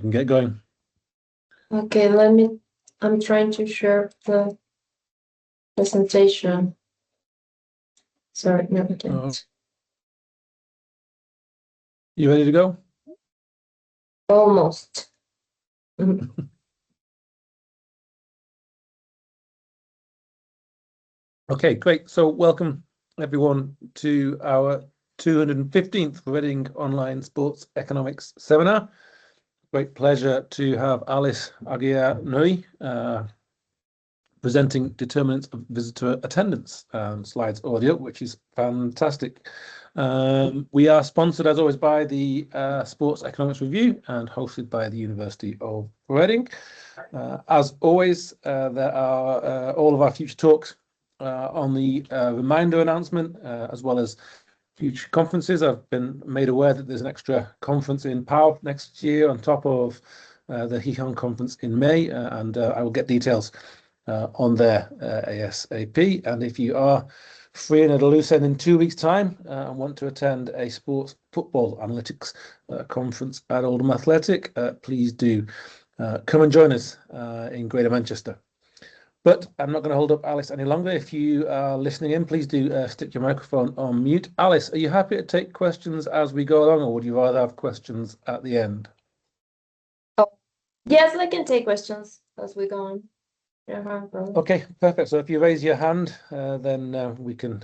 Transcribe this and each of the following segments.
we can get going. Okay, I'm trying to share the presentation. Sorry, no, I can't. You ready to go? Almost. Okay, great. So welcome everyone to our 215th Reading Online Sports Economics Seminar. Great pleasure to have Alice Aguiar-Noury presenting determinants of visitor attendance. Slides audio, which is fantastic. We are sponsored, as always, by the Sports Economics Review and hosted by the University of Reading. As always, there are all of our future talks on the reminder announcement, as well as future conferences. I've been made aware that there's an extra conference in Pau next year on top of the Gijón conference in May, and I will get details on there ASAP. And if you are free and at a loose end in 2 weeks' time and want to attend a sports football analytics conference at Oldham Athletic, please do come and join us in Greater Manchester. But I'm not going to hold up Alice any longer. If you are listening in, please do stick your microphone on mute. Alice, are you happy to take questions as we go along, or would you rather have questions at the end? Oh, yes, I can take questions as we go on. Okay, perfect. So if you raise your hand, then we can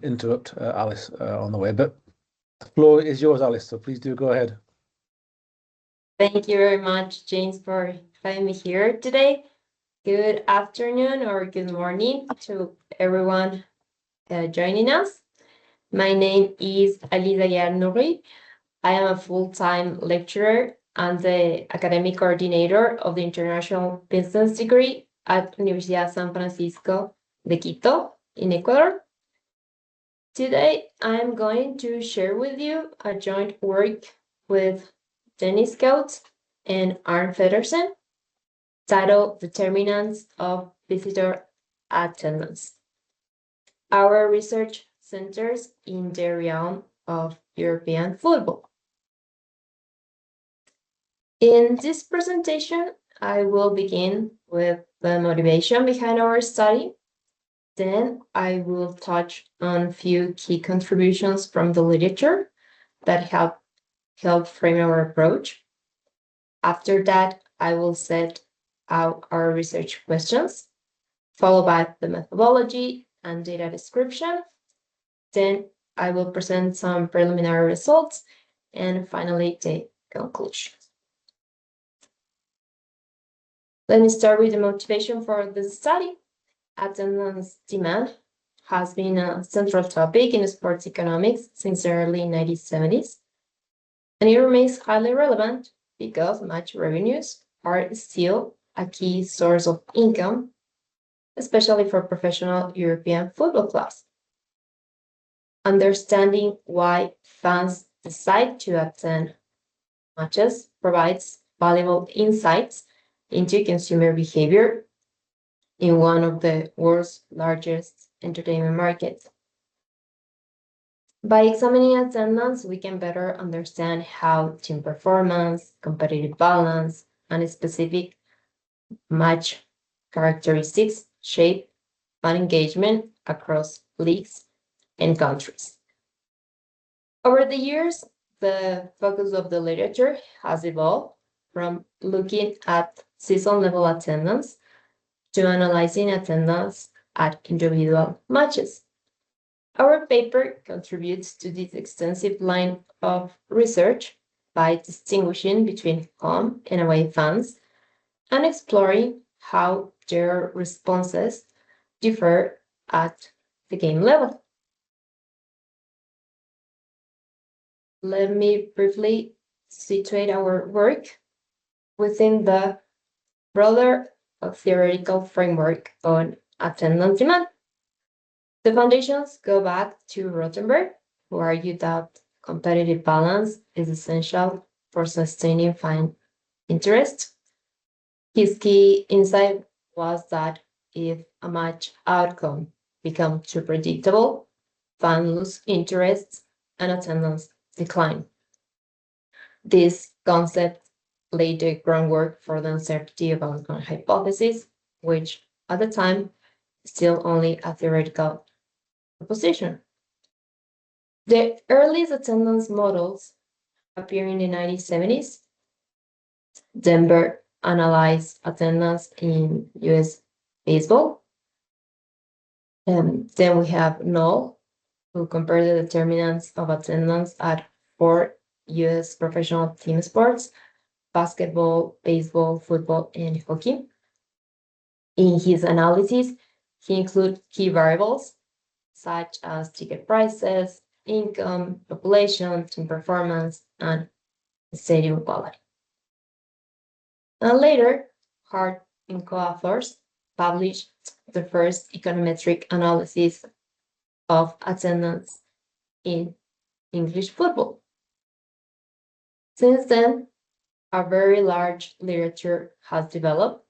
interrupt Alice on the way. But the floor is yours, Alice. So please do go ahead. Thank you very much, James, for having me here today. Good afternoon or good morning to everyone joining us. My name is Aguiar-Noury. I am a full-time lecturer and the academic coordinator of the International Business degree at Universidad San Francisco de Quito in Ecuador. Today, I'm going to share with you a joint work with Dennis Scouts and Arne Feddersen, titled Determinants of Visitor Attendance. Our research centers in the realm of European football. In this presentation, I will begin with the motivation behind our study. Then I will touch on a few key contributions from the literature that help frame our approach. After that, I will set out our research questions, followed by the methodology and data description. Then I will present some preliminary results and finally the conclusions. Let me start with the motivation for the study. Attendance demand has been a central topic in sports economics since the early 1970s, and it remains highly relevant because match revenues are still a key source of income, especially for professional European football clubs. Understanding why fans decide to attend matches provides valuable insights into consumer behavior in one of the world's largest entertainment markets. By examining attendance, we can better understand how team performance, competitive balance, and specific match characteristics shape fan engagement across leagues and countries. Over the years, the focus of the literature has evolved from looking at season-level attendance to analyzing attendance at individual matches. Our paper contributes to this extensive line of research by distinguishing between home and away fans and exploring how their responses differ at the game level. Let me briefly situate our work within the broader theoretical framework on attendance demand. The foundations go back to Rothenberg, who argued that competitive balance is essential for sustaining fan interest. His key insight was that if a match outcome becomes too predictable, fans lose interest and attendance decline. This concept laid the groundwork for the uncertainty of outcome hypothesis, which at the time is still only a theoretical proposition. The earliest attendance models appear in the 1970s. Denver analyzed attendance in US baseball. And then we have Knoll, who compared the determinants of attendance at 4 US professional team sports: basketball, baseball, football, and hockey. In his analysis, he included key variables such as ticket prices, income, population, team performance, and stadium quality. And later, Hart and co-authors published the first econometric analysis of attendance in English football. Since then, a very large literature has developed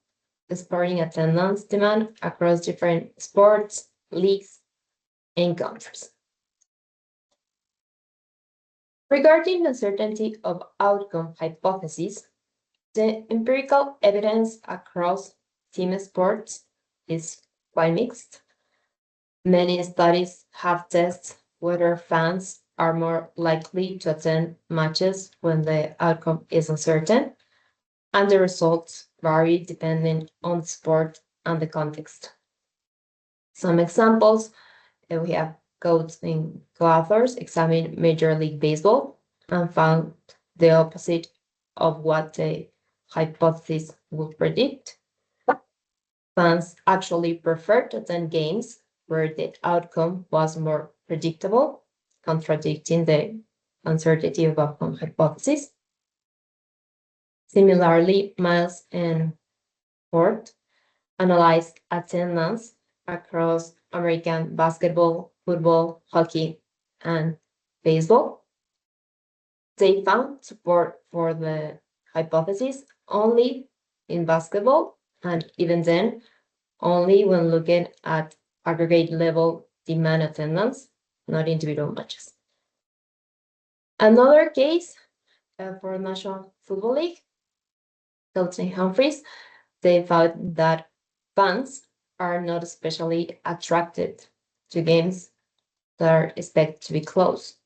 exploring attendance demand across different sports, leagues, and countries. Regarding the uncertainty of outcome hypothesis, the empirical evidence across team sports is quite mixed. Many studies have tested whether fans are more likely to attend matches when the outcome is uncertain, and the results vary depending on the sport and the context. Some examples, we have Coates and co-authors examined Major League Baseball and found the opposite of what the hypothesis would predict. Fans actually preferred to attend games where the outcome was more predictable, contradicting the uncertainty of outcome hypothesis. Similarly, Miles and Ford analyzed attendance across American basketball, football, hockey, and baseball. They found support for the hypothesis only in basketball, and even then, only when looking at aggregate level demand attendance, not individual matches. Another case for National Football League, Coates and Humphreys, they found that fans are not especially attracted to games that are expected to be close.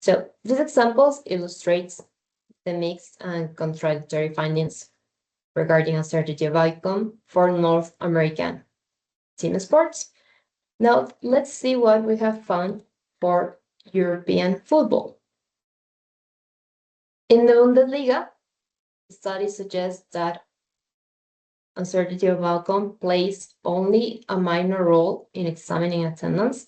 So these examples illustrates the mixed and contradictory findings regarding uncertainty of outcome for North American team sports. Now let's see what we have found for European football. In the Bundesliga, studies suggest that uncertainty of outcome plays only a minor role in examining attendance.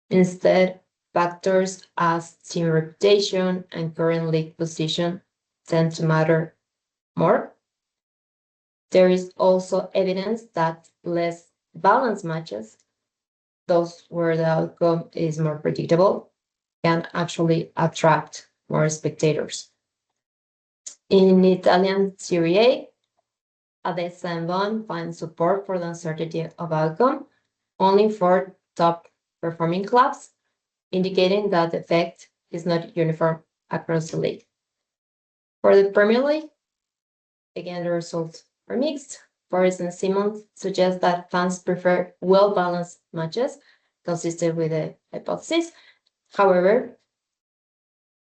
Instead, factors as team reputation and current league position tend to matter more. There is also evidence that less balanced matches, those where the outcome is more predictable, can actually attract more spectators. In Italian Serie A, Adessa and Bonn find support for the uncertainty of outcome only for top performing clubs, indicating that the effect is not uniform across the league. For the Premier League, again, the results are mixed. Forrest and Simmons suggest that fans prefer well-balanced matches consistent with the hypothesis. However,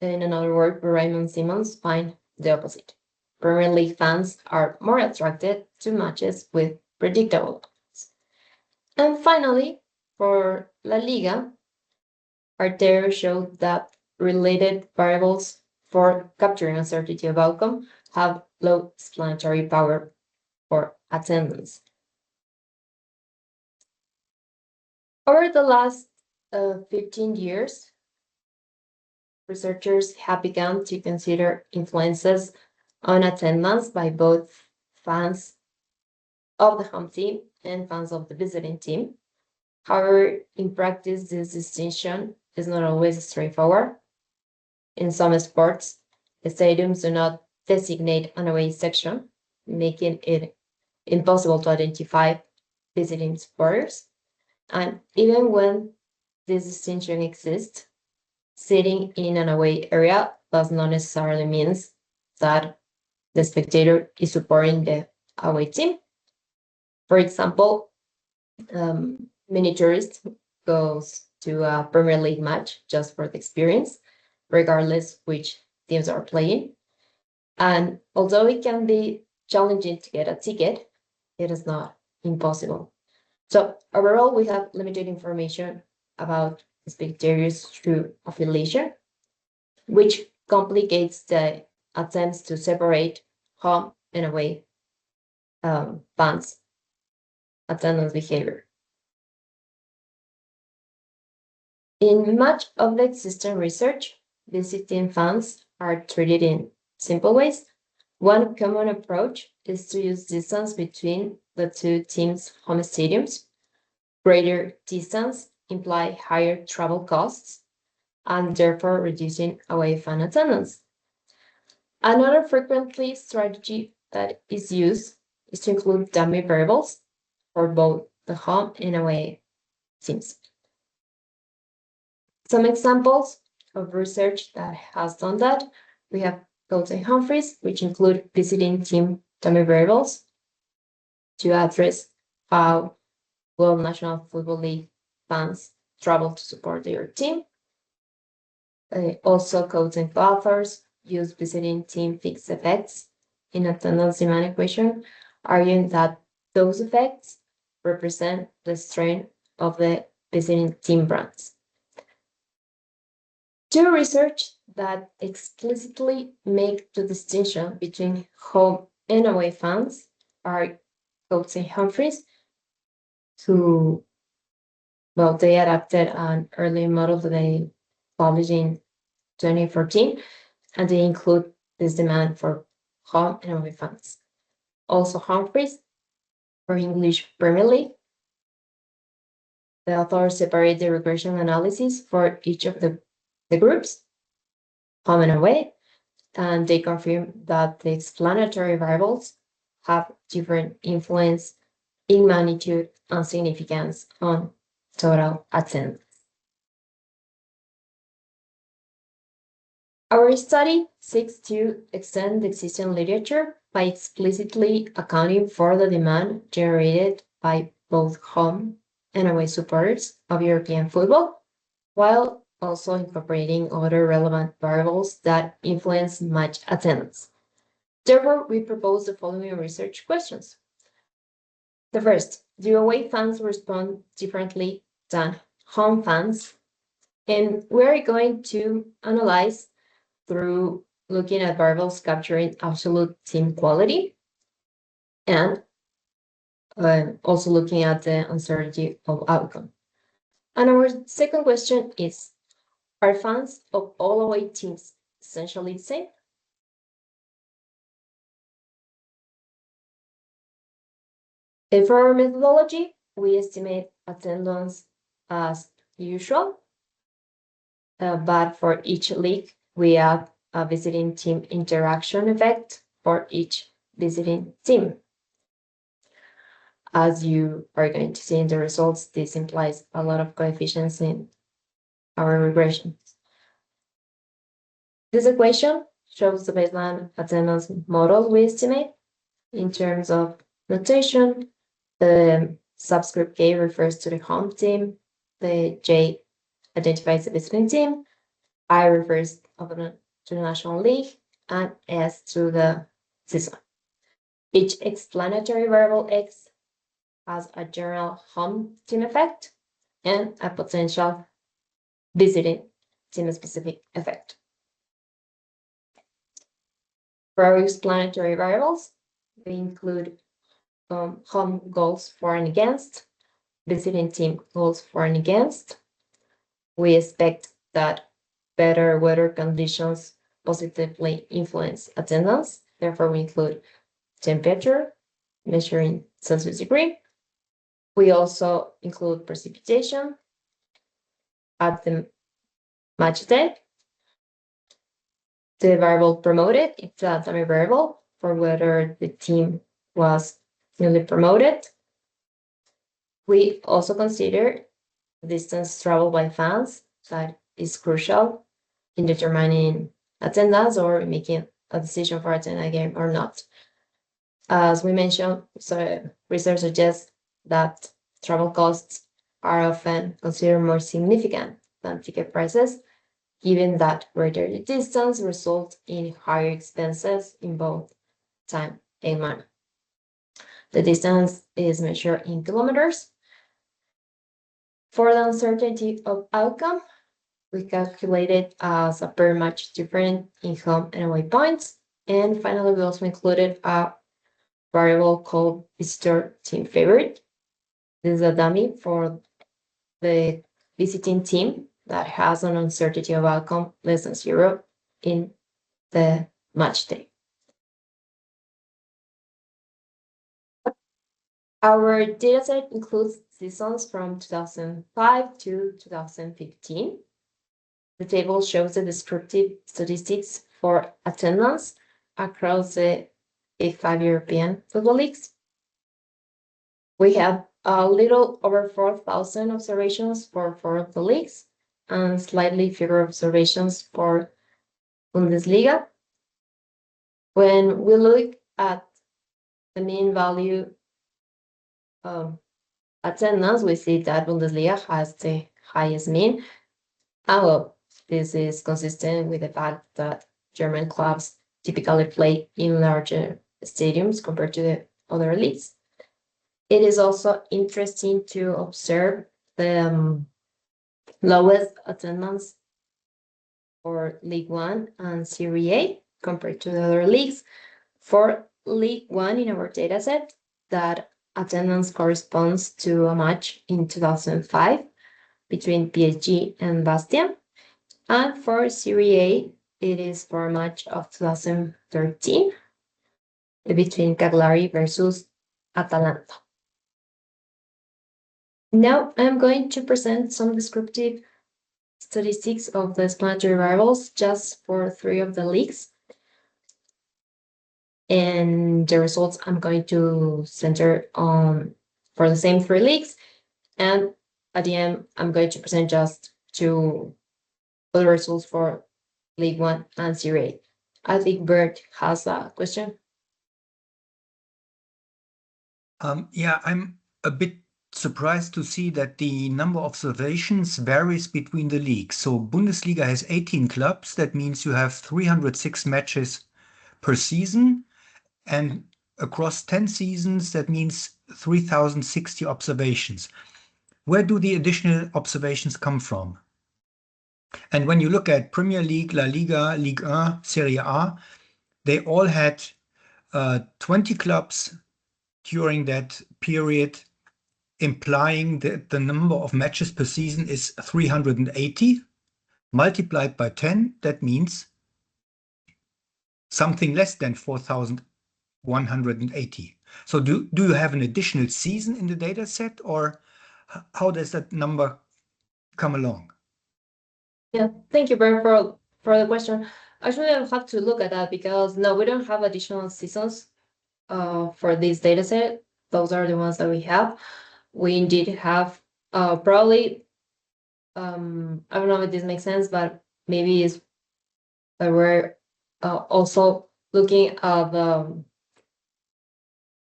in another work, Raymond Simmons find the opposite. Premier League fans are more attracted to matches with predictable outcomes. And finally, for La Liga, Artero showed that related variables for capturing uncertainty of outcome have low explanatory power for attendance. Over the last 15 years, researchers have begun to consider influences on attendance by both fans of the home team and fans of the visiting team. However, in practice, this distinction is not always straightforward. In some sports, the stadiums do not designate an away section, making it impossible to identify visiting supporters. And even when this distinction exists, sitting in an away area does not necessarily mean that the spectator is supporting the away team. For example, many tourists goes to a Premier League match just for the experience, regardless which teams are playing. And although it can be challenging to get a ticket, it is not impossible. So overall, we have limited information about spectators through affiliation, which complicates the attempts to separate home and away fans' attendance behavior. In much of the existing research, visiting fans are treated in simple ways. One common approach is to use distance between the two teams' home stadiums. Greater distance imply higher travel costs and therefore reducing away fan attendance. Another frequently strategy that is used is to include dummy variables for both the home and away teams. Some examples of research that has done that, we have Coates and Humphreys, which include visiting team dummy variables to address how well National Football League fans travel to support their team. Also, Coates and co-authors use visiting team fixed effects in attendance demand equation, arguing that those effects represent the strength of the visiting team brands. Two research that explicitly make the distinction between home and away fans are Coates and Humphreys, who, well, they adapted an early model that they published in 2014, and they include this demand for home and away fans. Also, Humphreys for English Premier League. The authors separate the regression analysis for each of the groups, home and away, and they confirm that the explanatory variables have different influence in magnitude and significance on total attendance. Our study seeks to extend the existing literature by explicitly accounting for the demand generated by both home and away supporters of European football, while also incorporating other relevant variables that influence match attendance. Therefore, we propose the following research questions. The first, do away fans respond differently than home fans? And we're going to analyze through looking at variables capturing absolute team quality and also looking at the uncertainty of outcome. And our second question is, are fans of all away teams essentially the same? And for our methodology, we estimate attendance as usual, but for each league, we add a visiting team interaction effect for each visiting team. As you are going to see in the results, this implies a lot of coefficients in our regressions. This equation shows the baseline attendance model we estimate. In terms of notation, the subscript K refers to the home team, the J identifies the visiting team, I refers to the National League, and S to the season. Each explanatory variable X has a general home team effect and a potential visiting team-specific effect. For our explanatory variables, we include home goals for and against, visiting team goals for and against. We expect that better weather conditions positively influence attendance. Therefore, we include temperature, measuring Celsius degree. We also include precipitation at the match day. The variable promoted, it's a dummy variable for whether the team was newly promoted. We also consider distance traveled by fans, that is crucial in determining attendance or making a decision for attending a game or not. As we mentioned, so research suggests that travel costs are often considered more significant than ticket prices, given that greater the distance results in higher expenses in both time and money. The distance is measured in kilometers. For the uncertainty of outcome, we calculated as a per match difference in home and away points. And finally, we also included a variable called visitor team favorite. This is a dummy for the visiting team that has an uncertainty of outcome less than 0 in the match day. Our dataset includes seasons from 2005 to 2015. The table shows the descriptive statistics for attendance across the 5 European football leagues. We have a little over 4,000 observations for 4 of the leagues and slightly fewer observations for Bundesliga. When we look at the mean value attendance, we see that Bundesliga has the highest mean. And well, this is consistent with the fact that German clubs typically play in larger stadiums compared to the other leagues. It is also interesting to observe the lowest attendance for League One and Serie A compared to the other leagues. For League One in our dataset, that attendance corresponds to a match in 2005 between PSG and Bastia. And for Serie A, it is for a match of 2013 between Cagliari versus Atalanta. Now I'm going to present some descriptive statistics of the explanatory variables just for 3 of the leagues. And the results I'm going to center on for the same 3 leagues. And at the end, I'm going to present just 2 other results for League One and Serie A. I think Bert has a question. Yeah, I'm a bit surprised to see that the number of observations varies between the leagues. So Bundesliga has 18 clubs. That means you have 306 matches per season. And across 10 seasons, that means 3,060 observations. Where do the additional observations come from? And when you look at Premier League, La Liga, Ligue 1, Serie A, they all had 20 clubs during that period, implying that the number of matches per season is 380 multiplied by 10. That means something less than 4,180. So do you have an additional season in the data set, or how does that number come along? Yeah, thank you, Bert, for the question. Actually, I'll have to look at that because no, we don't have additional seasons for this data set. Those are the ones that we have. We indeed have probably, I don't know if this makes sense, but maybe it's that we're also looking at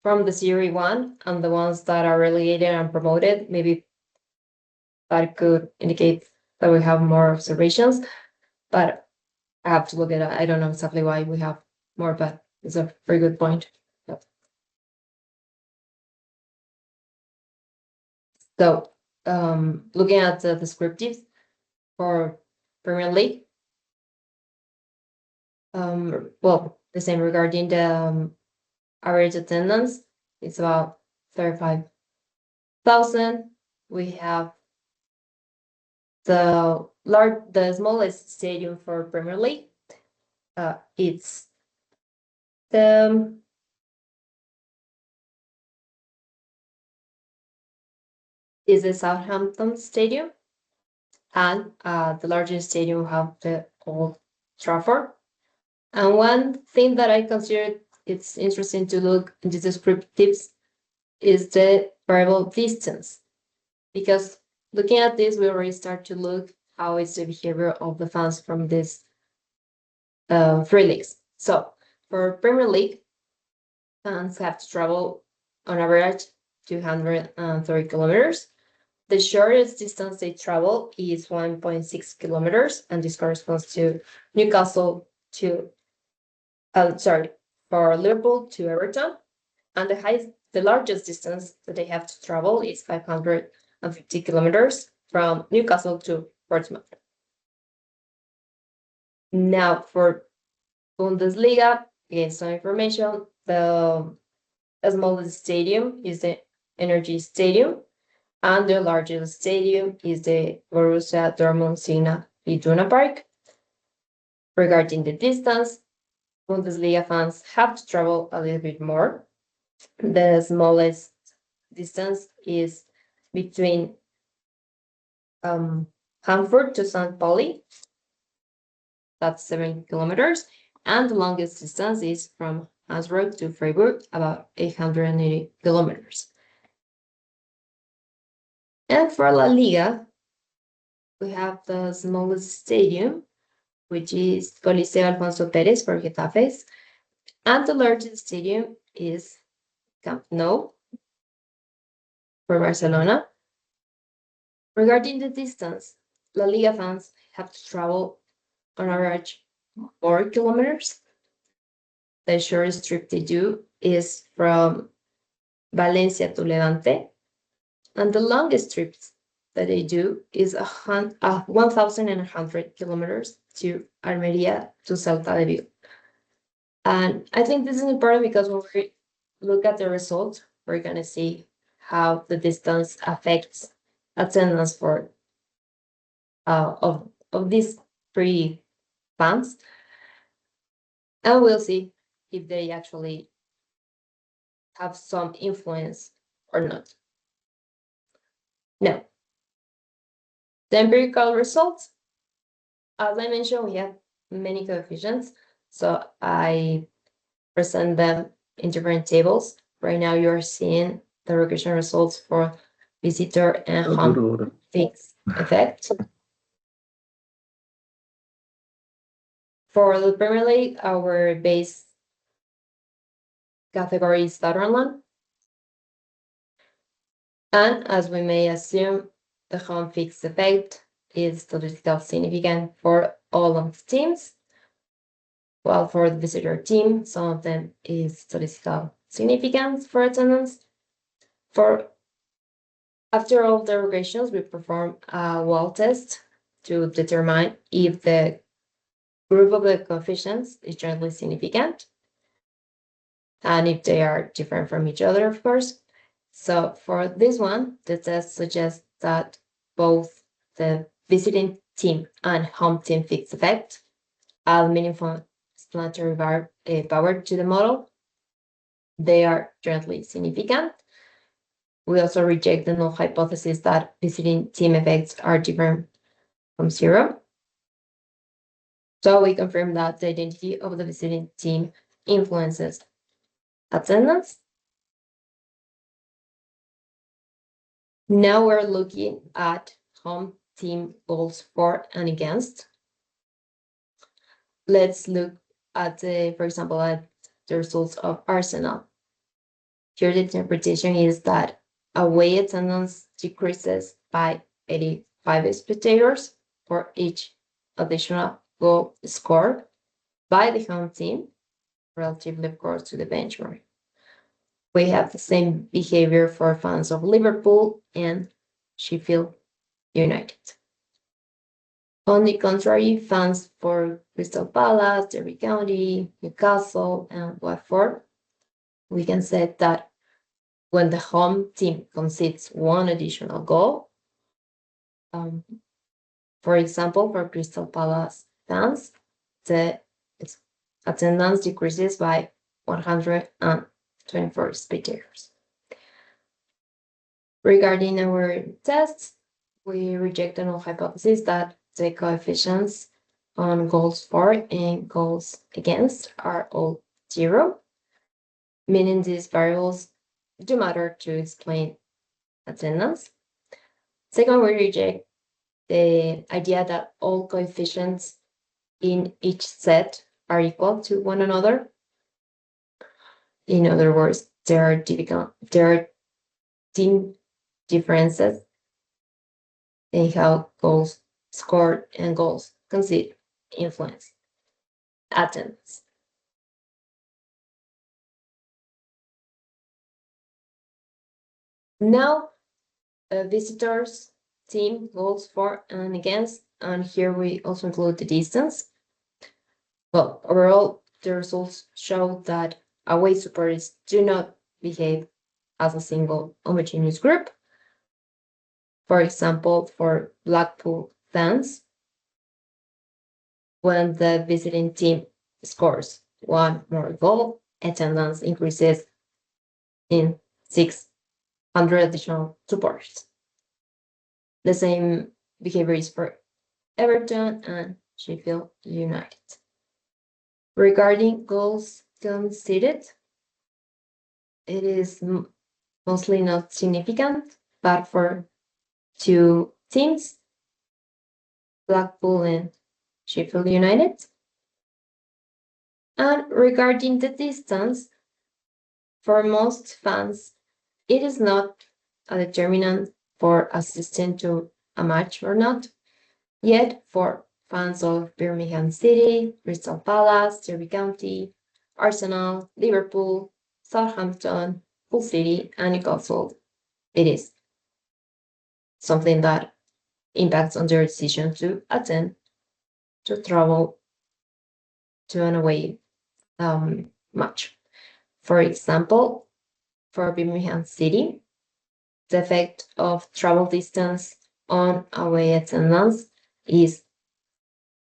from the Series 1 and the ones that are relegated and promoted, maybe that could indicate that we have more observations, but I have to look at it. I don't know exactly why we have more, but it's a very good point. Yep. So, looking at the descriptives for Premier League, well, the same regarding the average attendance, it's about 35,000. We have the smallest stadium for Premier League. It's the Southampton Stadium, and the largest stadium have the Old Trafford. And one thing that I consider it's interesting to look into the descriptives is the variable distance, because looking at this, we already start to look how is the behavior of the fans from these 3 leagues. So for Premier League, fans have to travel on average 230 kilometers. The shortest distance they travel is 1.6 kilometers, and this corresponds to Newcastle to, for Liverpool to Everton. And the largest distance that they have to travel is 550 kilometers from Newcastle to Portsmouth. Now for Bundesliga, again, some information. The smallest stadium is the Energy Stadium, and the largest stadium is the Borussia Dortmund Iduna Park. Regarding the distance, Bundesliga fans have to travel a little bit more. The smallest distance is between Frankfurt to St. Pauli. That's 7 kilometers. And the longest distance is from Ansbach to Freiburg, about 880 kilometers. And for La Liga, we have the smallest stadium, which is Coliseo Alfonso Pérez for Getafe. And the largest stadium is Camp Nou for Barcelona. Regarding the distance, La Liga fans have to travel on average 4 kilometers. The shortest trip they do is from Valencia to Levante, and the longest trips that they do is 1,100 kilometers to Almeria to Celta de Vigo. And I think this is important because when we look at the results, we're going to see how the distance affects attendance for of these three fans, and we'll see if they actually have some influence or not. Now, the empirical results, as I mentioned, we have many coefficients, so I present them in different tables. Right now, you're seeing the regression results for visitor and home fixed effect. For the Premier League, our base category is Sunderland. And as we may assume, the home fixed effect is statistically significant for all of the teams, while for the visitor team, some of them is statistical significance for attendance. After all the regressions, we perform a wall test to determine if the group of the coefficients is generally significant, and if they are different from each other, of course. So for this one, the test suggests that both the visiting team and home team fixed effect add meaningful explanatory power to the model. They are generally significant. We also reject the null hypothesis that visiting team effects are different from zero. So we confirm that the identity of the visiting team influences attendance. Now we're looking at home team goals for and against. Let's look at, for example, at the results of Arsenal. Here the interpretation is that away attendance decreases by 85 spectators for each additional goal scored by the home team, relatively, of course, to the benchmark. We have the same behavior for fans of Liverpool and Sheffield United. On the contrary, fans for Crystal Palace, Derby County, Newcastle, and Watford, we can say that when the home team concedes one additional goal, for example, for Crystal Palace fans, the attendance decreases by 124 spectators. Regarding our tests, we reject the null hypothesis that the coefficients on goals for and goals against are all zero, meaning these variables do matter to explain attendance. Second, we reject the idea that all coefficients in each set are equal to one another. In other words, there are team differences in how goals scored and goals conceded influence attendance. Now, visitors, team, goals for and against, and here we also include the distance. Well, overall, the results show that away supporters do not behave as a single homogeneous group. For example, for Blackpool fans, when the visiting team scores one more goal, attendance increases in 600 additional supporters. The same behavior is for Everton and Sheffield United. Regarding goals conceded, it is mostly not significant, but for two teams, Blackpool and Sheffield United. And regarding the distance, for most fans, it is not a determinant for assisting to a match or not. Yet, for fans of Birmingham City, Crystal Palace, Derby County, Arsenal, Liverpool, Southampton, Hull City, and Newcastle, it is something that impacts on their decision to attend, to travel to an away match. For example, for Birmingham City, the effect of travel distance on away attendance is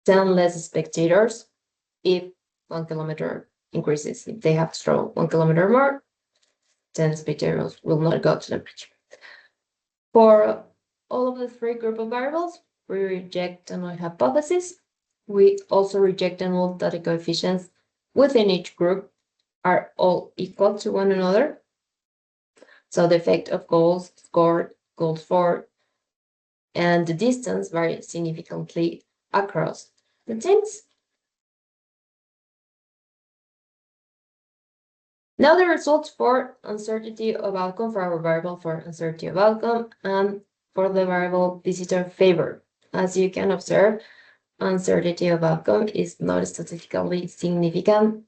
10 less spectators if 1 kilometer increases. If they have to travel 1 kilometer more, 10 spectators will not go to the match. For all of the three group of variables, we reject the null hypothesis. We also reject the null that the coefficients within each group are all equal to one another. So the effect of goals scored, goals for, and the distance vary significantly across the teams. Now the results for uncertainty of outcome for our variable for uncertainty of outcome and for the variable visitor favor. As you can observe, uncertainty of outcome is not statistically significant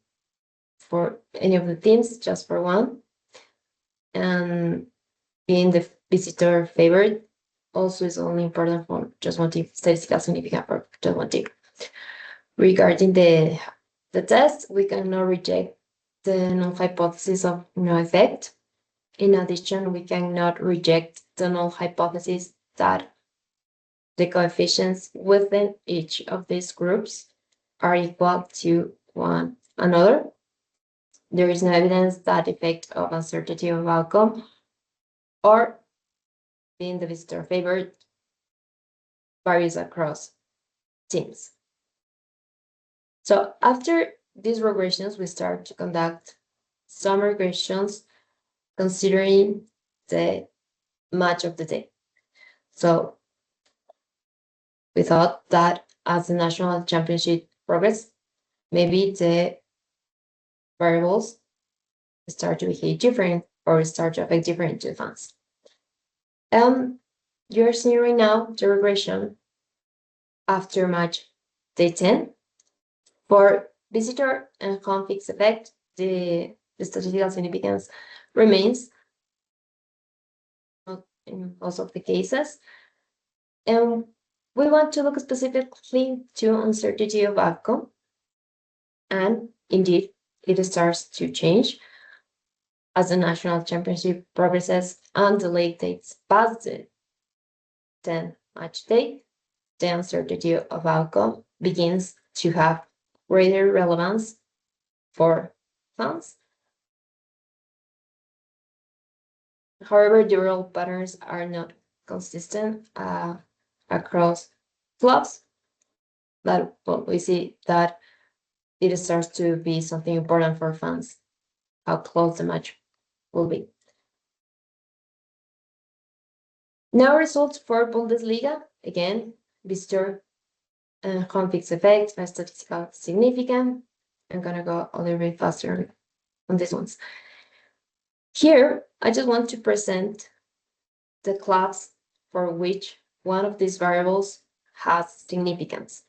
for any of the teams, just for one. And being the visitor favored also is only important for just one team, statistical significant for just one team. Regarding the test, we cannot reject the null hypothesis of no effect. In addition, we cannot reject the null hypothesis that the coefficients within each of these groups are equal to one another. There is no evidence that effect of uncertainty of outcome or being the visitor favored varies across teams. So after these regressions, we start to conduct some regressions considering the match of the day. So we thought that as the national championship progressed, maybe the variables start to behave different or start to affect different to fans. You're seeing right now the regression after match day 10. For visitor and home fixed effect, the statistical significance remains in most of the cases. And we want to look specifically to uncertainty of outcome. And indeed, it starts to change as the national championship progresses and the league dates past the 10 match day. The uncertainty of outcome begins to have greater relevance for fans. However, the real patterns are not consistent across clubs. But we see that it starts to be something important for fans, how close the match will be. Now results for Bundesliga. Again, visitor home fixed effect by statistical significance. I'm gonna go a little bit faster on these ones. Here, I just want to present the clubs for which one of these variables has significance.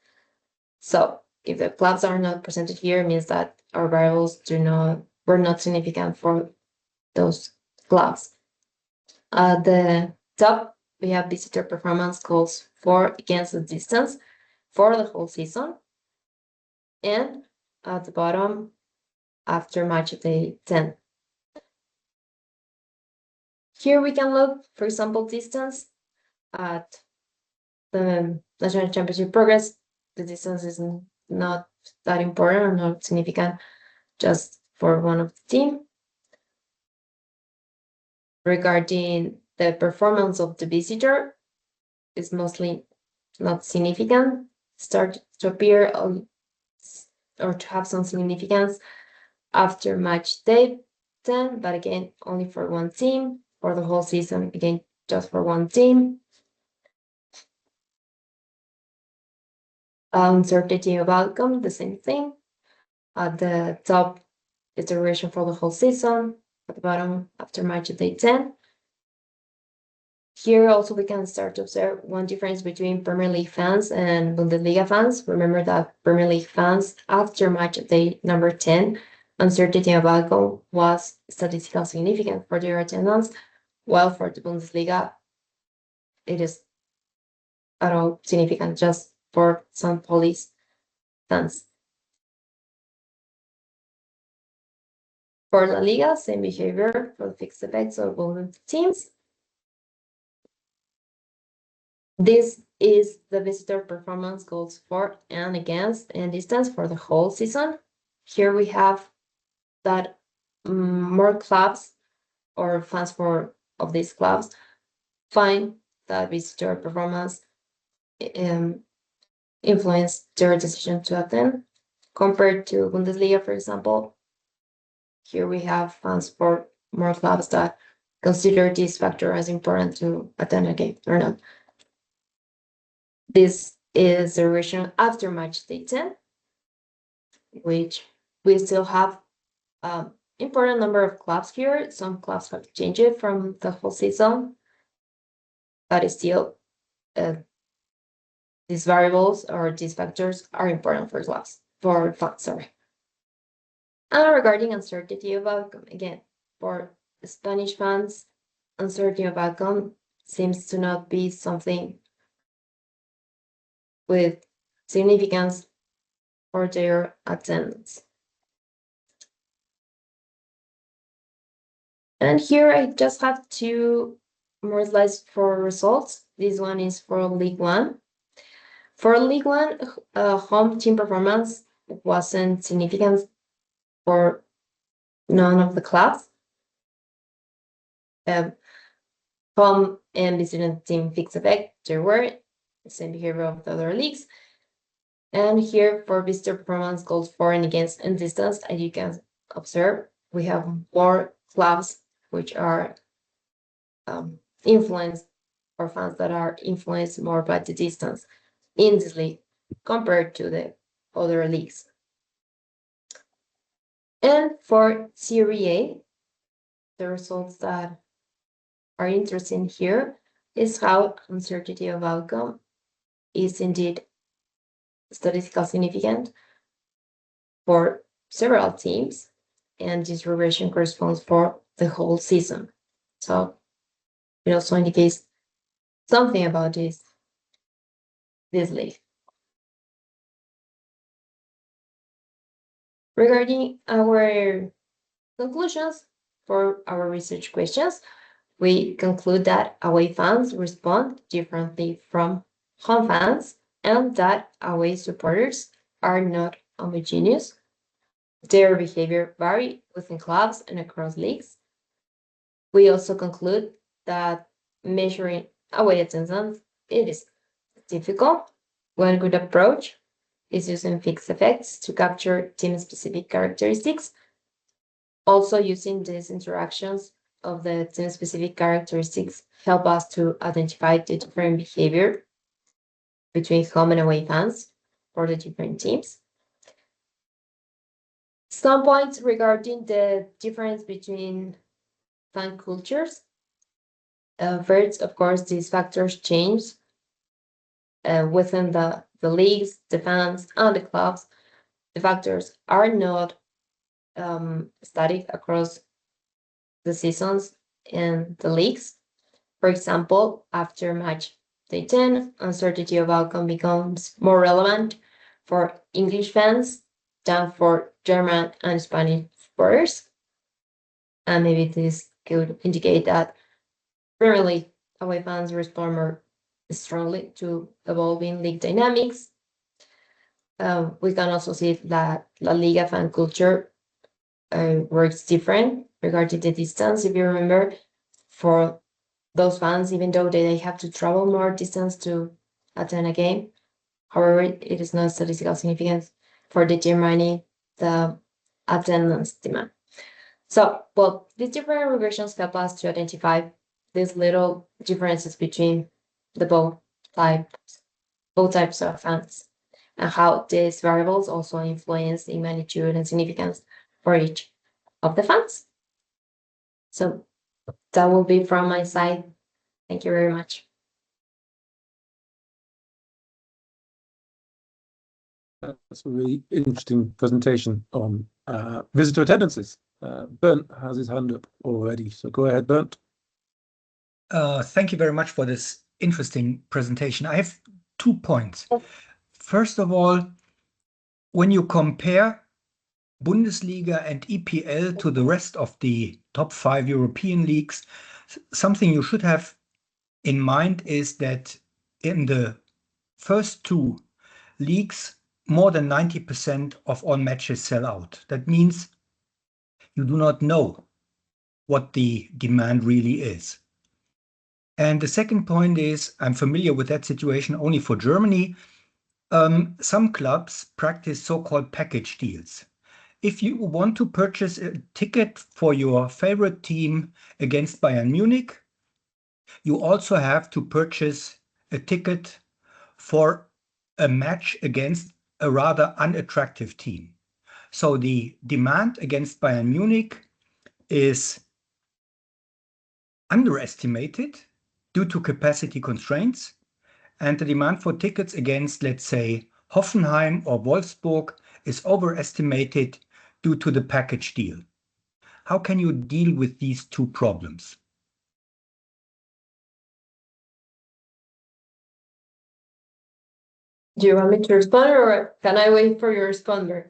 So if the clubs are not presented here, it means that our variables were not significant for those clubs. At the top, we have visitor performance goals for against the distance for the whole season. And at the bottom, after match day 10. Here we can look, for example, distance at the national championship progress. The distance is not that important or not significant just for one of the team. Regarding the performance of the visitor, is mostly not significant, start to appear or to have some significance after match day 10, but again, only for one team. For the whole season, again, just for one team. Uncertainty of outcome, the same thing. At the top, is the duration for the whole season. At the bottom, after match day 10. Here also we can start to observe one difference between Premier League fans and Bundesliga fans. Remember that Premier League fans, after match day number 10, uncertainty of outcome was statistically significant for their attendance, while for the Bundesliga, it is at all significant just for some police fans. For La Liga, same behavior for the fixed effects of both teams. This is the visitor performance goals for and against and distance for the whole season. Here we have that more clubs or fans of these clubs find that visitor performance influence their decision to attend. Compared to Bundesliga, for example, here we have fans for more clubs that consider this factor as important to attend a game or not. This is the duration after match day 10, which we still have important number of clubs here. Some clubs have changed from the whole season, but still these variables or these factors are important for fans, sorry. And regarding uncertainty of outcome, again, for Spanish fans, uncertainty of outcome seems to not be something with significance for their attendance. And here I just have 2 more slides for results. This one is for League One. For League One, home team performance wasn't significant for none of the clubs. Home and visiting team fixed effect, there were the same behavior of the other leagues. And here for visitor performance goals for and against and distance, as you can observe, we have more clubs which are influenced, or fans that are influenced more by the distance in this league compared to the other leagues. And for Serie A, the results that are interesting here is how uncertainty of outcome is indeed statistically significant for several teams, and this regression corresponds for the whole season. So it also indicates something about this league. Regarding our conclusions for our research questions, we conclude that away fans respond differently from home fans and that away supporters are not homogeneous. Their behavior varies within clubs and across leagues. We also conclude that measuring away attendance is difficult. One good approach is using fixed effects to capture team-specific characteristics. Also, using these interactions of the team-specific characteristics help us to identify the different behavior between home and away fans for the different teams. Some points regarding the difference between fan cultures. First, of course, these factors change within the leagues, the fans, and the clubs. The factors are not static across the seasons and the leagues. For example, after match day 10, uncertainty of outcome becomes more relevant for English fans than for German and Spanish supporters. And maybe this could indicate that Premier League away fans respond more strongly to evolving league dynamics. We can also see that La Liga fan culture works different regarding the distance. If you remember, for those fans, even though they have to travel more distance to attend a game, however, it is not statistical significance for determining the attendance demand. So, well, these different regressions help us to identify these little differences between the both types of fans, and how these variables also influence the magnitude and significance for each of the fans. So that will be from my side. Thank you very much. That's a really interesting presentation on visitor attendances. Bernd has his hand up already, so go ahead, Bernd. Thank you very much for this interesting presentation. I have 2 points. First of all, when you compare Bundesliga and EPL to the rest of the top 5 European leagues, something you should have in mind is that in the first 2 leagues, more than 90% of all matches sell out. That means you do not know what the demand really is. And the second point is, I'm familiar with that situation only for Germany. Some clubs practice so-called package deals. If you want to purchase a ticket for your favorite team against Bayern Munich, you also have to purchase a ticket for a match against a rather unattractive team. So the demand against Bayern Munich is underestimated due to capacity constraints, and the demand for tickets against, let's say, Hoffenheim or Wolfsburg is overestimated due to the package deal. How can you deal with these 2 problems? Do you want me to respond, or can I wait for your responder?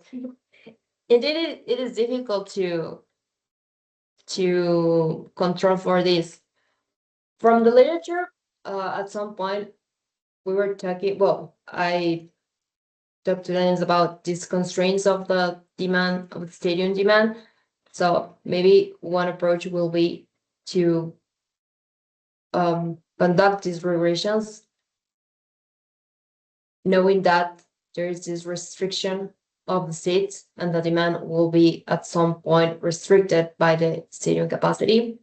Indeed, it is difficult to control for this. From the literature, at some point, we were talking, well, I talked to Daniels about these constraints of the demand, of the stadium demand. So maybe one approach will be to conduct these regressions, knowing that there is this restriction of the seats and the demand will be at some point restricted by the stadium capacity.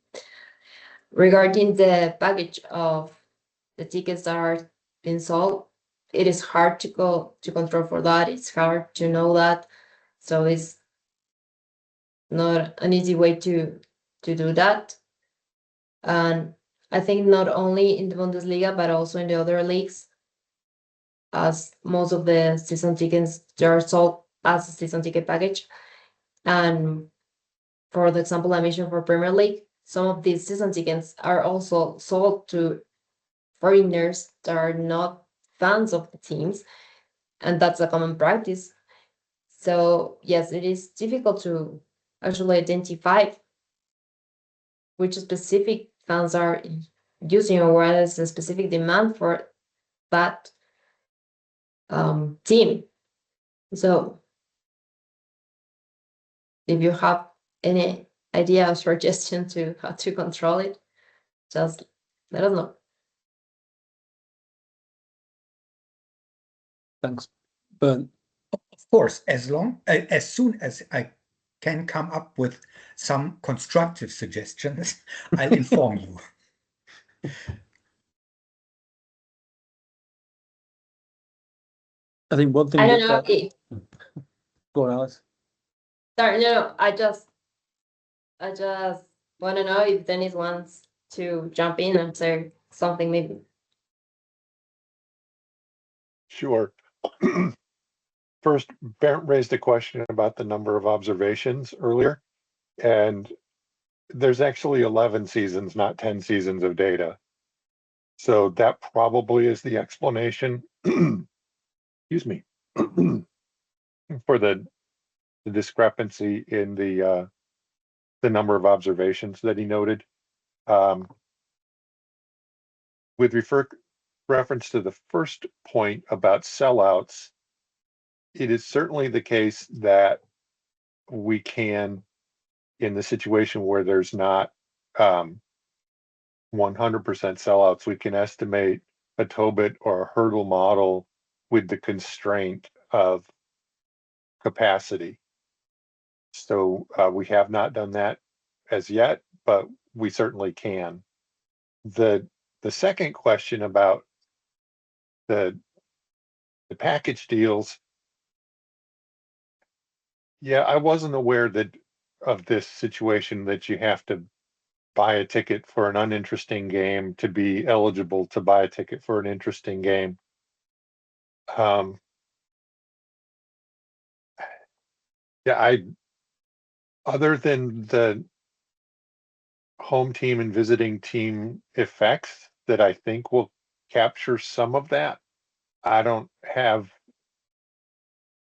Regarding the package of the tickets that are being sold, it is hard to control for that. It's hard to know that. So it's not an easy way to do that. And I think not only in the Bundesliga, but also in the other leagues, as most of the season tickets, they are sold as a season ticket package. And for the example I mentioned for Premier League, some of these season tickets are also sold to foreigners that are not fans of the teams, and that's a common practice. So yes, it is difficult to actually identify which specific fans are using or what is the specific demand for that team. So if you have any idea or suggestion to how to control it, just let us know. Thanks, Bernd. Of course, as soon as I can come up with some constructive suggestions, I'll inform you. I think one thing I don't know if go on, Alice. Sorry, no, I just want to know if Dennis wants to jump in and say something maybe. Sure. First, Bernd raised a question about the number of observations earlier, and there's actually 11 seasons, not 10 seasons of data. So that probably is the explanation, excuse me, for the discrepancy in the number of observations that he noted. With reference to the first point about sellouts, it is certainly the case that we can, in the situation where there's not 100% sellouts, we can estimate a Tobit or a hurdle model with the constraint of capacity. So we have not done that as yet, but we certainly can. The second question about the package deals, yeah, I wasn't aware of this situation that you have to buy a ticket for an uninteresting game to be eligible to buy a ticket for an interesting game. Yeah, other than the home team and visiting team effects that I think will capture some of that, I don't have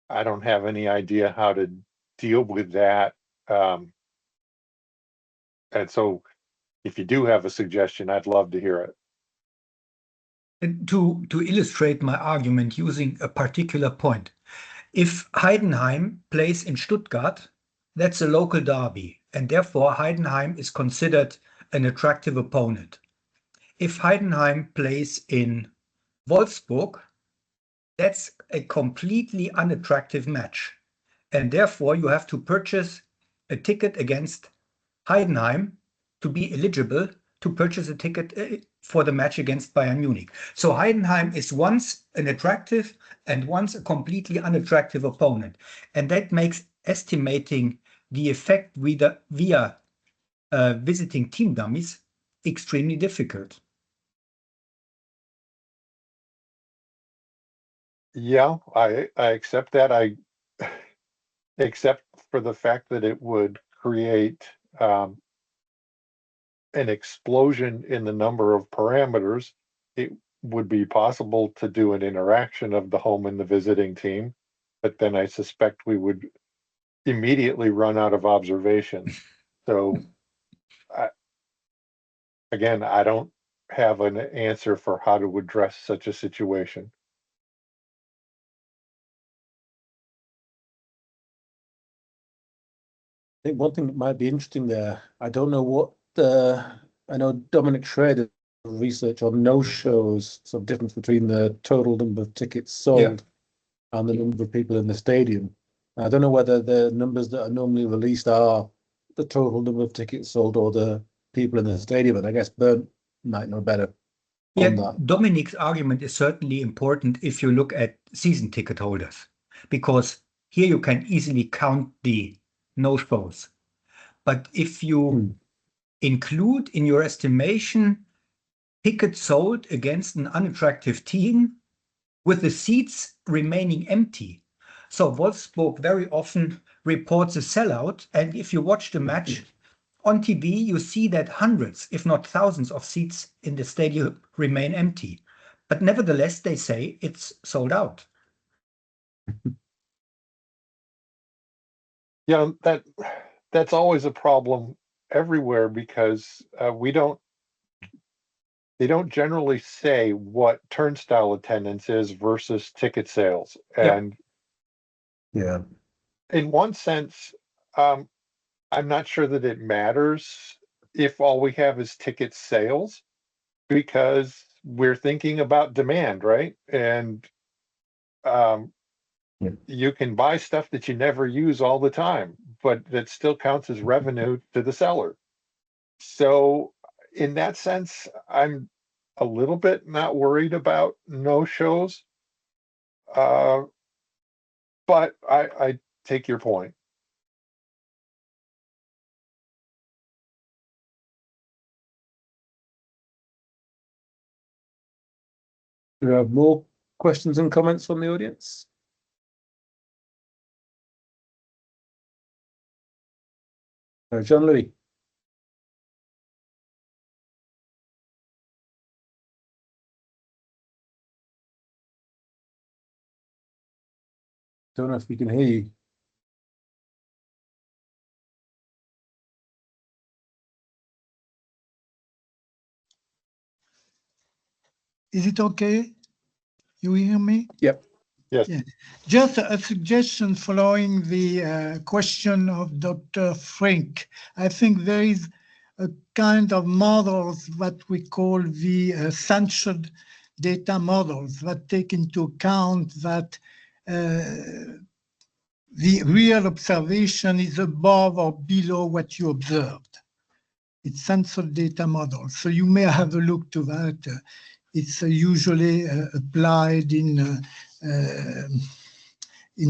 any idea how to deal with that. And so if you do have a suggestion, I'd love to hear it. And to illustrate my argument using a particular point, if Heidenheim plays in Stuttgart, that's a local derby, and therefore Heidenheim is considered an attractive opponent. If Heidenheim plays in Wolfsburg, that's a completely unattractive match, and therefore you have to purchase a ticket against Heidenheim to be eligible to purchase a ticket for the match against Bayern Munich. So Heidenheim is once an attractive and once a completely unattractive opponent. And that makes estimating the effect via visiting team dummies extremely difficult. Yeah, I accept that. Except for the fact that it would create an explosion in the number of parameters. It would be possible to do an interaction of the home and the visiting team, but then I suspect we would immediately run out of observations. So again, I don't have an answer for how to address such a situation. I think one thing that might be interesting there, I don't know what I know Dominic Schrader research on no-shows, some difference between the total number of tickets sold and the number of people in the stadium. I don't know whether the numbers that are normally released are the total number of tickets sold or the people in the stadium, and I guess Bernd might know better on that. Dominic's argument is certainly important if you look at season ticket holders, because here you can easily count the no-shows. But if you include in your estimation tickets sold against an unattractive team with the seats remaining empty, so Wolfsburg very often reports a sellout, and if you watch the match on TV, you see that hundreds, if not thousands of seats in the stadium remain empty. But nevertheless, they say it's sold out. Yeah, that's always a problem everywhere because they don't generally say what turnstile attendance is versus ticket sales. And yeah, in one sense, I'm not sure that it matters if all we have is ticket sales because we're thinking about demand, right? And you can buy stuff that you never use all the time, but that still counts as revenue to the seller. So in that sense, I'm a little bit not worried about no shows. But I take your point. Do we have more questions and comments from the audience? John Louis. Don't know if we can hear you. Is it okay? You hear me? Yep. Yes. Yeah. Just a suggestion following the question of Dr. Frink. I think there is a kind of models that we call the censored data models that take into account that the real observation is above or below what you observed. It's censored data models. So you may have a look to that. It's usually applied in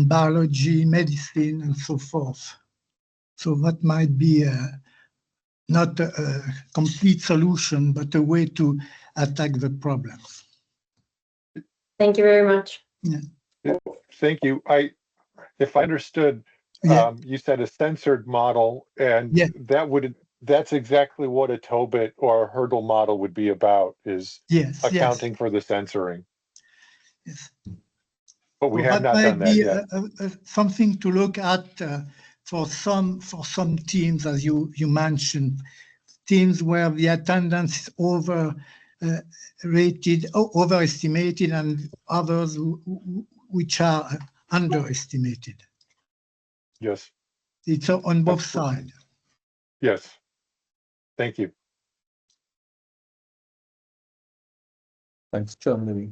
biology, medicine, and so forth. So that might be not a complete solution, but a way to attack the problems. Thank you very much. Yeah. Thank you. If I understood, Yeah. you said a censored model, and Yeah. that's exactly what a Tobit or a hurdle model would be about, is Yes. accounting Yes. for the censoring. Yes. But we So have that not done might be that yet. something to look at for some teams, as you mentioned, teams where the attendance is overestimated, and others which are underestimated. Yes. It's on both Absolutely. sides. Yes. Thank you. Thanks, John Louis.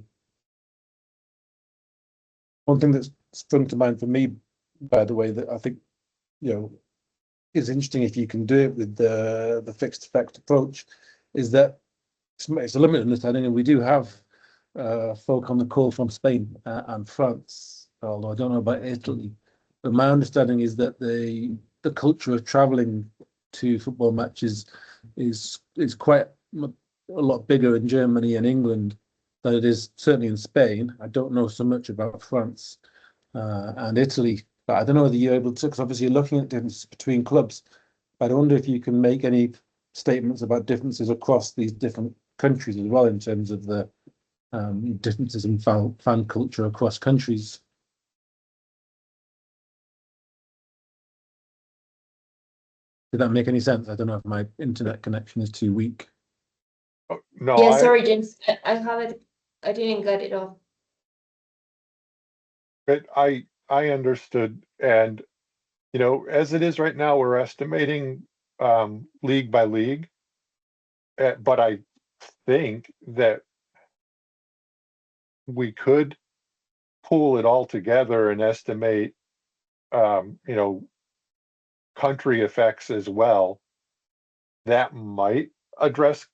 One thing that's sprung to mind for me, by the way, that I think, is interesting if you can do it with the fixed effect approach, is that it's a limited understanding, and we do have folk on the call from Spain and France, although I don't know about Italy. But my understanding is that the culture of traveling to football matches is quite a lot bigger in Germany and England than it is certainly in Spain. I don't know so much about France and Italy, but I don't know whether you're able to, because obviously you're looking at differences between clubs. But I wonder if you can make any statements about differences across these different countries as well, in terms of the differences in fan culture across countries. Did that make any sense? I don't know if my internet connection is too weak. Oh, no, Yeah, sorry, James. I have it. I didn't get it all. but I understood, and as it is right now, we're estimating league by league, but I think that we could pull it all together and estimate, country effects as well. That might address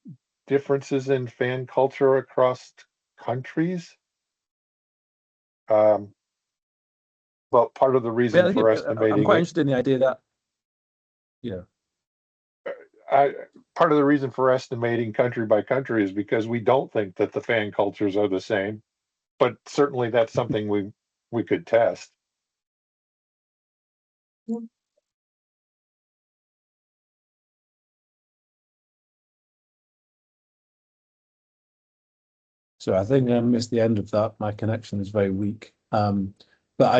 differences in fan culture across countries. But part of the reason for I'm estimating quite it, interested in the idea that, part of the reason for estimating country by country is because we don't think that the fan cultures are the same. But certainly that's something we could test. So I think I missed the end of that. My connection is very weak. But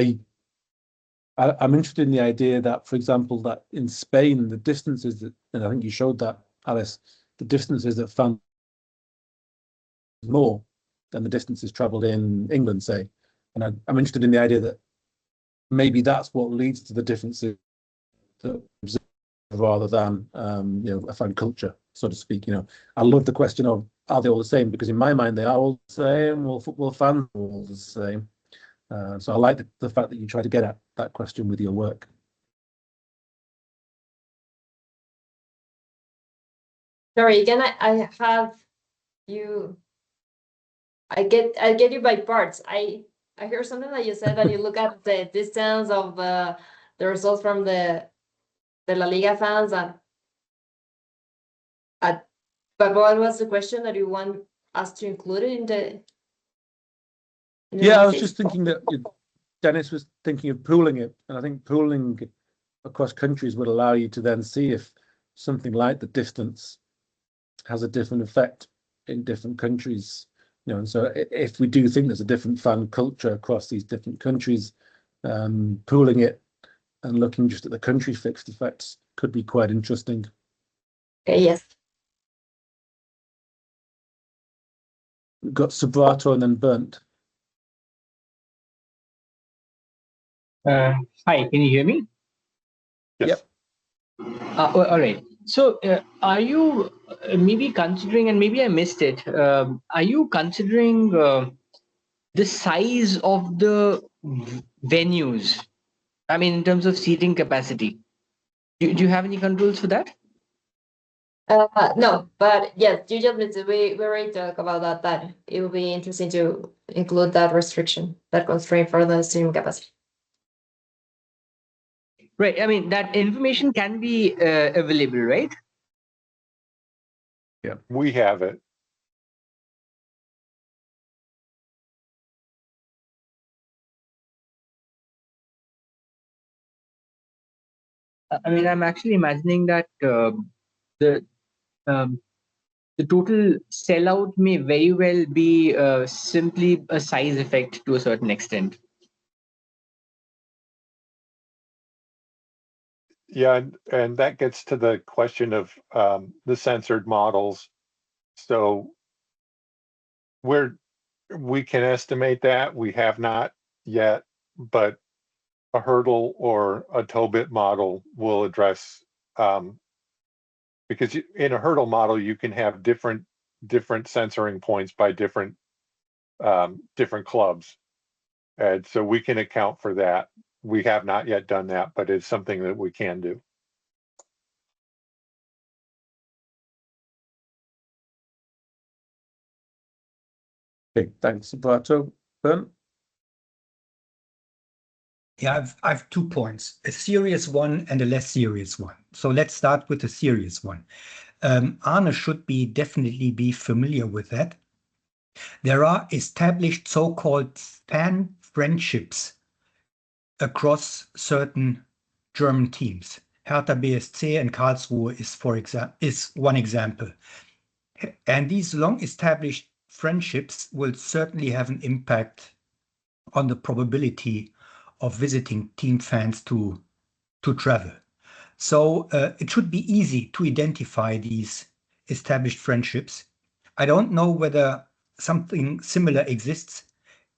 I'm interested in the idea that, for example, that in Spain, the distances that, and I think you showed that, Alice, the distances that fans more than the distances traveled in England, say. And I'm interested in the idea that maybe that's what leads to the differences that rather than a fan culture, so to speak. I love the question of, are they all the same? Because in my mind they are all the same. All football fans are all the same. So I like the fact that you try to get at that question with your work. Sorry, again, I have you. I get you by parts. I hear something that you said that you look at the distance of the results from the La Liga fans, and but what was the question that you want us to include in the? Yeah, I was just thinking that Dennis was thinking of pooling it, and I think pooling across countries would allow you to then see if something like the distance has a different effect in different countries. And so if we do think there's a different fan culture across these different countries, pooling it and looking just at the country fixed effects could be quite interesting. Okay, yes. We've got Subrato and then Bernd. Hi, can you hear me? Yes. All right. So are you maybe considering, and maybe I missed it, are you considering the size of the venues? I mean, in terms of seating capacity, do you have any controls for that? No, but yes, you just mentioned we already talked about that it would be interesting to include that restriction, that constraint for the stream capacity. Right. I mean, that information can be available, right? Yeah, we have it. I mean, I'm actually imagining that the um, the total sellout may very well be simply a size effect to a certain extent. Yeah, and that gets to the question of the censored models. So we can estimate that. We have not yet, but a hurdle or a toe-bit model will address, because in a hurdle model you can have different censoring points by different clubs, and so we can account for that. We have not yet done that, but it's something that we can do. okay, thanks, Subrato. Bernd? Yeah, I've 2 points, a serious one and a less serious one. So let's start with the serious one. Arne should definitely be familiar with that. There are established so-called fan friendships across certain German teams. Hertha BSC and Karlsruhe is one example. And these long-established friendships will certainly have an impact on the probability of visiting team fans to travel. So it should be easy to identify these established friendships. I don't know whether something similar exists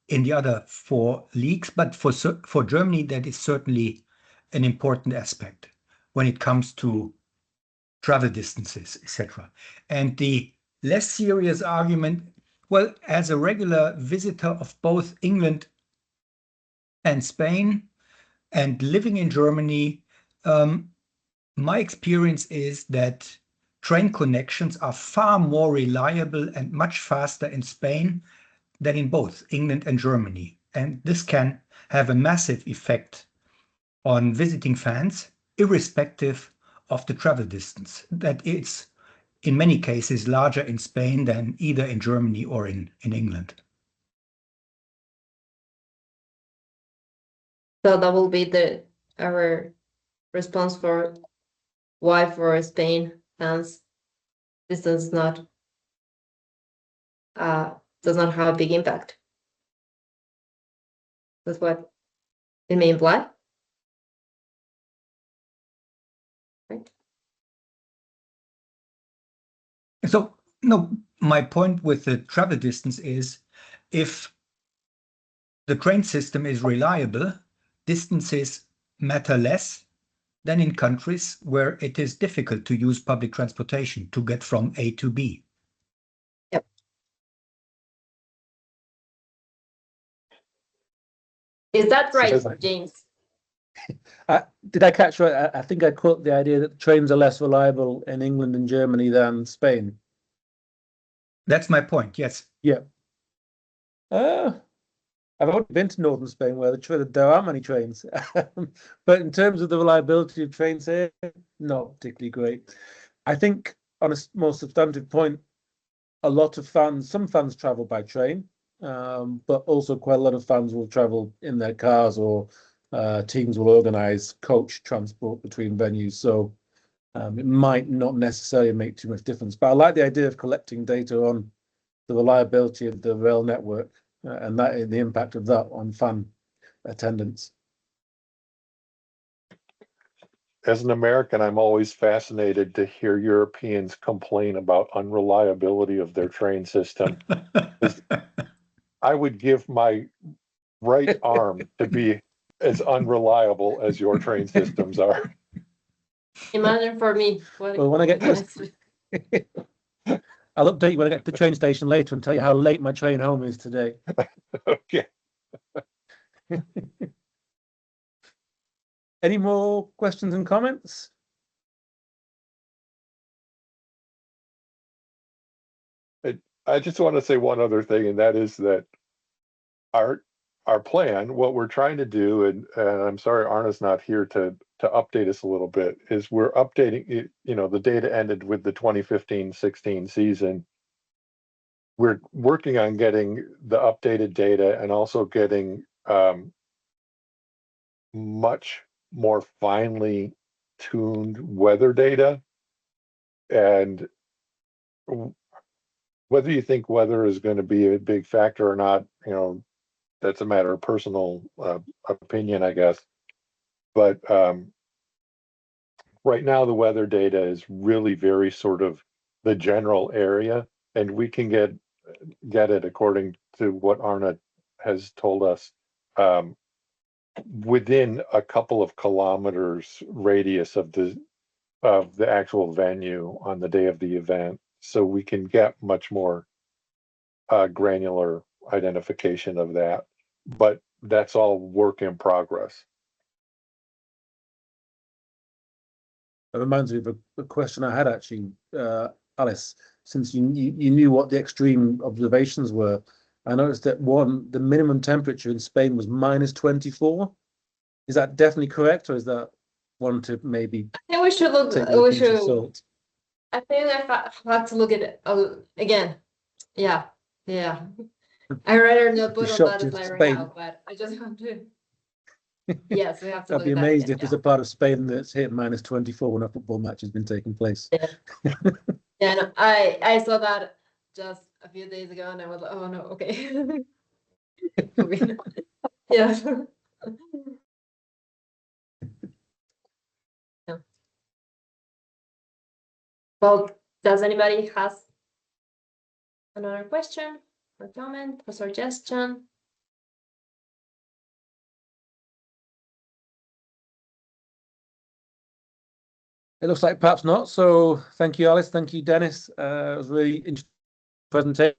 in the other 4 leagues, but for Germany, that is certainly an important aspect when it comes to travel distances, etc. And the less serious argument, well, as a regular visitor of both England and Spain and living in Germany, my experience is that train connections are far more reliable and much faster in Spain than in both England and Germany. And this can have a massive effect on visiting fans, irrespective of the travel distance, that it's in many cases larger in Spain than either in Germany or in England. So that will be our response for why for Spain fans this does not have a big impact. That's what it may imply. Right. So, no, my point with the travel distance is if the train system is reliable, distances matter less than in countries where it is difficult to use public transportation to get from A to B. Yep. Is that right, James? Did I catch right? I think I caught the idea that trains are less reliable in England and Germany than Spain. That's my point, yes. Yeah. I've only been to northern Spain where there aren't many trains. But in terms of the reliability of trains here, not particularly great. I think on a more substantive point, some fans travel by train, but also quite a lot of fans will travel in their cars, or teams will organize coach transport between venues. So it might not necessarily make too much difference. But I like the idea of collecting data on the reliability of the rail network and the impact of that on fan attendance. As an American, I'm always fascinated to hear Europeans complain about unreliability of their train system. I would give my right arm to be as unreliable as your train systems are. Imagine for me. Well, when I get I'll update you when I get to the train station later and tell you how late my train home is today. Okay. Any more questions and comments? I just want to say one other thing, and that is that our plan, what we're trying to do, and I'm sorry Arna's not here to update us a little bit, is we're updating it. You know, the data ended with the 2015-16 season. We're working on getting the updated data and also getting much more finely tuned weather data. And whether you think weather is going to be a big factor or not, you know, that's a matter of personal opinion, I guess. But right now, the weather data is really very sort of the general area, and we can get it according to what Arna has told us, within a couple of kilometers radius of the actual venue on the day of the event, so we can get much more granular identification of that. But that's all work in progress. It reminds me of a question I had actually, Alice, since you knew what the extreme observations were. I noticed that the minimum temperature in Spain was -24. Is that definitely correct, or is that one to maybe I think we should look. take with a We pinch of should. salt? I think I have to look at it again. Yeah, yeah. I rather not put on shocked that if slide right Spain- now, but I just want to. Yes, we have to I'd look be at that amazed again, if there's a part of Spain that's hit -24 when a football match has been taking place. Yeah, no, I saw that just a few days ago, and I was like, oh no, okay. Okay. Yeah. Yeah. Well, does anybody has another question or comment or suggestion? It looks like perhaps not. So thank you, Alice. Thank you, Dennis. It was really interesting presentation.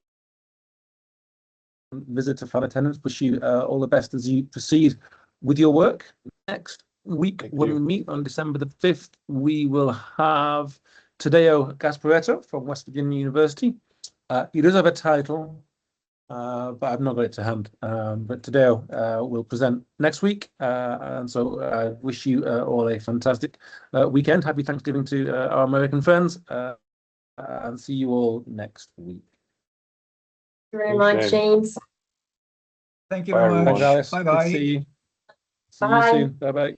Visitor fan attendance. Wish you all the best as you proceed with your work. Next week, when we meet on December the 5th, we will have Tadeo Gasparetto from West Virginia University. He does have a title, but I've not got it to hand. But Tadeo will present next week. And so I wish you all a fantastic weekend. Happy Thanksgiving to our American friends. And see you all next week. Thank you very much, James. Thank you Bye, very everyone. much. Thanks, Alice. Bye Good to bye. see you. See you Bye. soon. Bye bye.